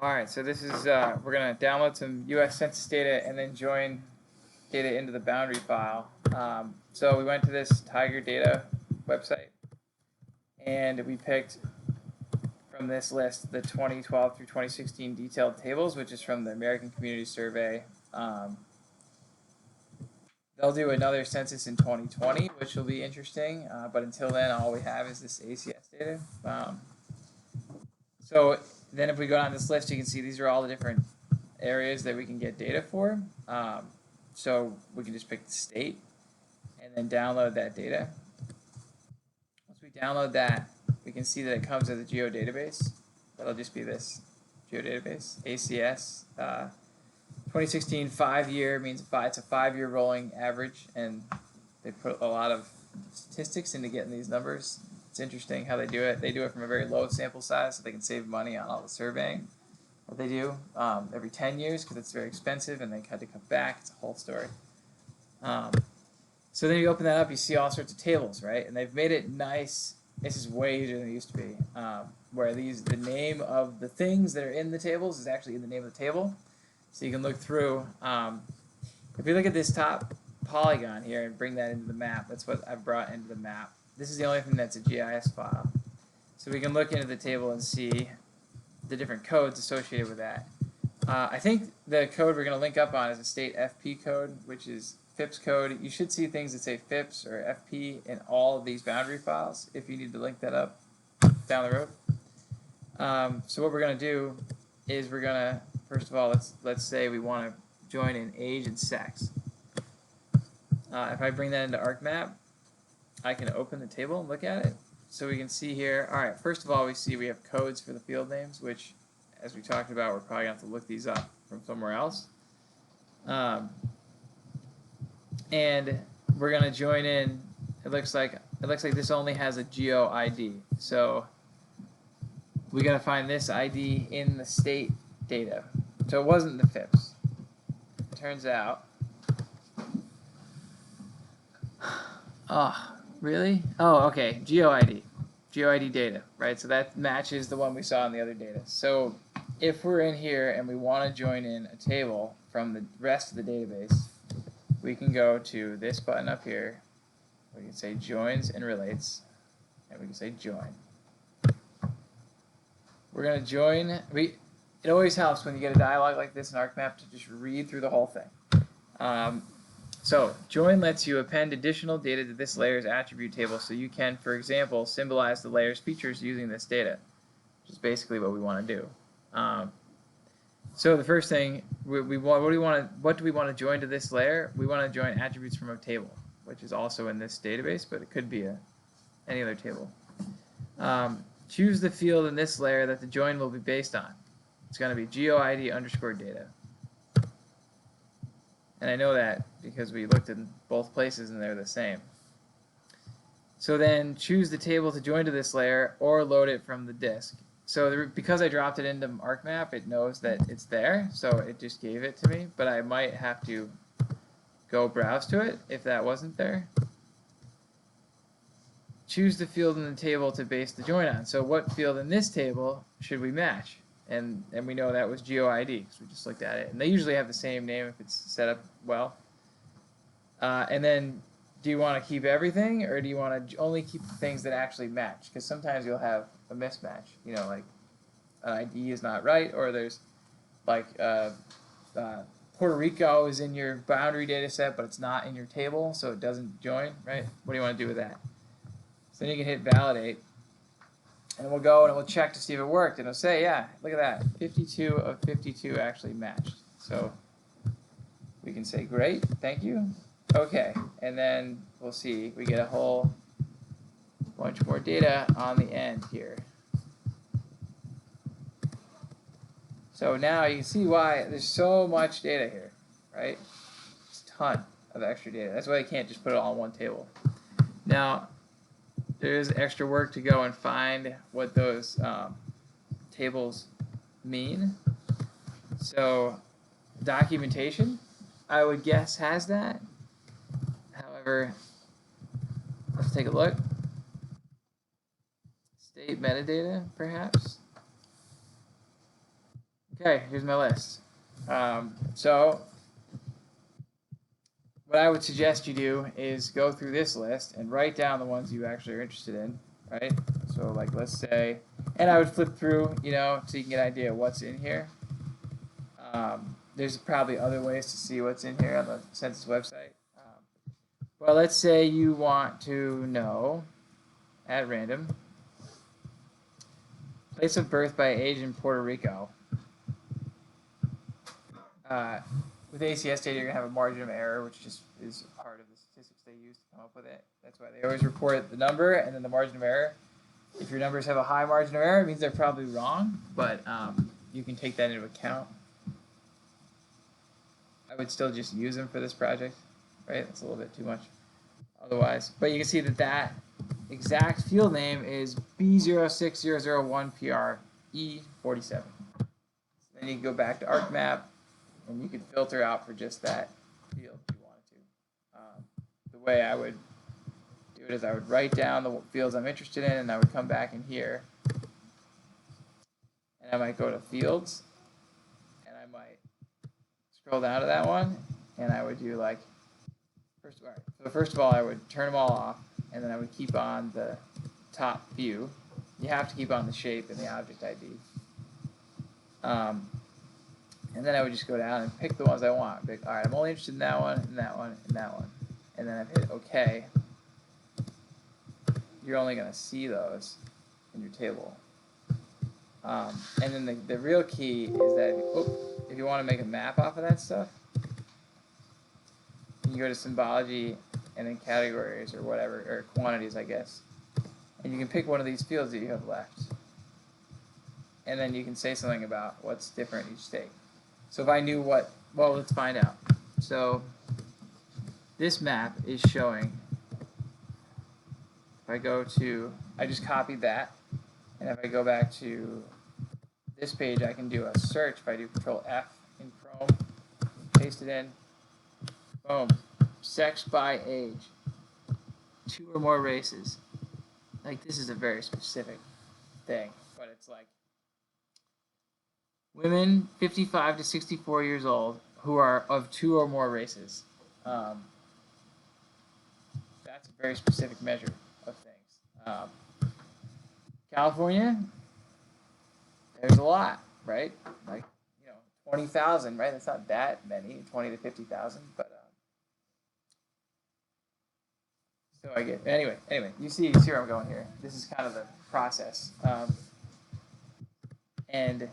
Alright, so this is, we're going to download some US Census data and then join data into the boundary file. So we went to this Tiger Data website and we picked from this list the 2012 through 2016 detailed tables, which is from the American Community Survey. They'll do another census in 2020, which will be interesting, but until then all we have is this ACS data. So then if we go down this list, you can see these are all the different areas that we can get data for. So we can just pick the state and then download that data. Once we download that, we can see that it comes as a geodatabase. That'll just be this geodatabase, ACS. 2016 5-year means it's a 5-year rolling average, and they put a lot of statistics into getting these numbers. It's interesting how they do it. They do it from a very low sample size so they can save money on all the surveying that they do every 10 years because it's very expensive and they had to cut back. It's a whole story. So then you open that up, you see all sorts of tables, right? And they've made it nice. This is way easier than it used to be, where the name of the things that are in the tables is actually in the name of the table. So you can look through. If you look at this top polygon here and bring that into the map, that's what I've brought into the map. This is the only thing that's a GIS file. So we can look into the table and see the different codes associated with that. I think the code we're going to link up on is a state FP code, which is FIPS code. You should see things that say FIPS or FP in all of these boundary files if you need to link that up down the road. So what we're going to do is we're going to, first of all, let's say we want to join in age and sex. If I bring that into ArcMap, I can open the table and look at it. So we can see here, all right, first of all, we see we have codes for the field names, which, as we talked about, we're probably going to have to look these up from somewhere else. And we're going to join in, it looks like this only has a geo ID. So we got to find this ID in the state data. So it wasn't the FIPS. It turns out. Oh, really? Oh, okay. GeoID. GeoID data, right? So that matches the one we saw in the other data. So if we're in here and we want to join in a table from the rest of the database, we can go to this button up here. We can say joins and relates, and we can say join. We're going to join. It always helps when you get a dialog like this in ArcMap to just read through the whole thing. So join lets you append additional data to this layer's attribute table so you can, for example, symbolize the layer's features using this data, which is basically what we want to do. So the first thing, what do we want to join to this layer? We want to join attributes from a table, which is also in this database, but it could be any other table. Choose the field in this layer that the join will be based on. It's going to be geoID underscore data. And I know that because we looked in both places and they're the same. So then choose the table to join to this layer or load it from the disk. So because I dropped it into ArcMap, it knows that it's there, so it just gave it to me. But I might have to go browse to it if that wasn't there. Choose the field in the table to base the join on. So what field in this table should we match? And we know that was GeoID because we just looked at it. And they usually have the same name if it's set up well. And then do you want to keep everything or do you want to only keep the things that actually match? Because sometimes you'll have a mismatch. You know, like an ID is not right, or there's like Puerto Rico is in your boundary data set, but it's not in your table, so it doesn't join, right? What do you want to do with that? So then you can hit validate. And we'll go and we'll check to see if it worked. And it'll say, yeah, look at that. 52 of 52 actually matched. So we can say, great, thank you. Okay, and then we'll see. We get a whole bunch more data on the end here. So now you can see why there's so much data here, right? It's a ton of extra data. That's why you can't just put it all in one table. Now, there's extra work to go and find what those tables mean. So documentation, I would guess, has that. However, let's take a look. State metadata, perhaps. Okay, here's my list. So what I would suggest you do is go through this list and write down the ones you actually are interested in, right? So like let's say, and I would flip through, so you can get an idea of what's in here. There's probably other ways to see what's in here on the census website. Well, let's say you want to know, at random, place of birth by age in Puerto Rico. With ACS data, you're going to have a margin of error, which just is a part of the statistics they use to come up with it. That's why they always report the number and then the margin of error. If your numbers have a high margin of error, it means they're probably wrong, but you can take that into account. I would still just use them for this project, right? That's a little bit too much otherwise. But you can see that that exact field name is B06001PRE47. So then you can go back to ArcMap, and you can filter out for just that field if you wanted to. The way I would do it is I would write down the fields I'm interested in, and I would come back in here, and I might go to fields, and I might scroll down to that one, and I would do like, first of all, I would turn them all off, and then I would keep on the top view. You have to keep on the shape and the object ID. And then I would just go down and pick the ones I want. Pick, all right, I'm only interested in that one, and that one, and that one. And then I hit OK. You're only going to see those in your table. And then the real key is that if you want to make a map off of that stuff, you can go to symbology and then categories or whatever, or quantities, I guess. And you can pick one of these fields that you have left. And then you can say something about what's different each state. So if I knew well, let's find out. So this map is showing, if I go to, I just copied that. And if I go back to this page, I can do a search. If I do Control F in Chrome, paste it in, boom, sex by age, 2 or more races. Like, this is a very specific thing, but it's like women 55 to 64 years old who are of 2 or more races. That's a very specific measure of things. California, there's a lot, right? Like, 20,000, right? That's not that many, 20 to 50,000, but so I get anyway. You see where I'm going here. This is kind of the process, and